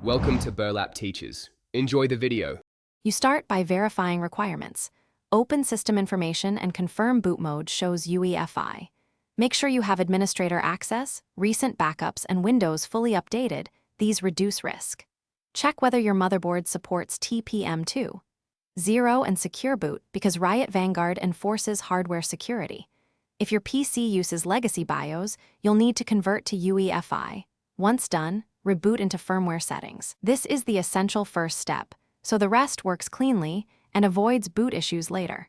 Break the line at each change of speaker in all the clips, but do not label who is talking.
Welcome to Burlap Teachers. Enjoy the video.
You start by verifying requirements. Open system information and confirm boot mode shows UEFI. Make sure you have administrator access, recent backups, and Windows fully updated. These reduce risk. Check whether your motherboard supports TPM2. Zero and secure boot because Riot Vanguard enforces hardware security. If your PC uses legacy BIOS, you'll need to convert to UEFI. Once done, reboot into firmware settings. This is the essential first step, so the rest works cleanly and avoids boot issues later.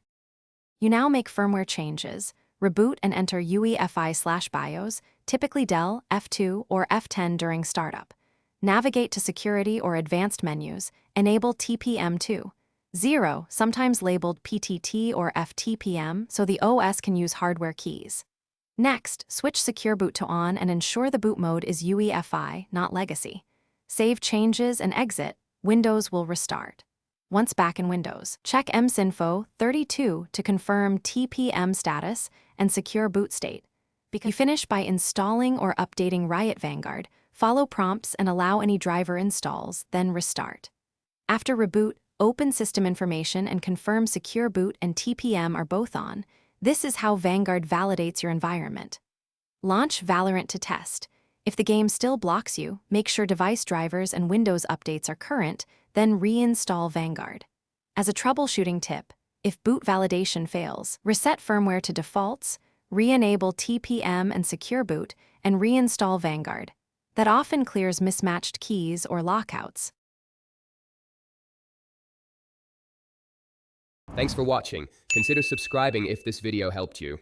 You now make firmware changes, reboot and enter UEFI/BIOS, typically Dell, F2, or F10 during startup. Navigate to security or advanced menus, enable TPM2. Zero, sometimes labeled PTT or FTPM, so the OS can use hardware keys. Next, switch Secure Boot to on and ensure the boot mode is UEFI, not legacy. Save changes and exit. Windows will restart. Once back in Windows, check msinfo 32 to confirm TPM status and secure boot state. Because you finish by installing or updating Riot Vanguard, follow prompts and allow any driver installs, then restart. After reboot, open system information and confirm secure boot and TPM are both on. This is how Vanguard validates your environment. Launch Valorant to test. If the game still blocks you, make sure device drivers and Windows updates are current, then reinstall Vanguard. As a troubleshooting tip, if boot validation fails, reset firmware to defaults, re-enable TPM and secure boot, and reinstall Vanguard. That often clears mismatched keys or lockouts.
Thanks for watching. Consider subscribing if this video helped you.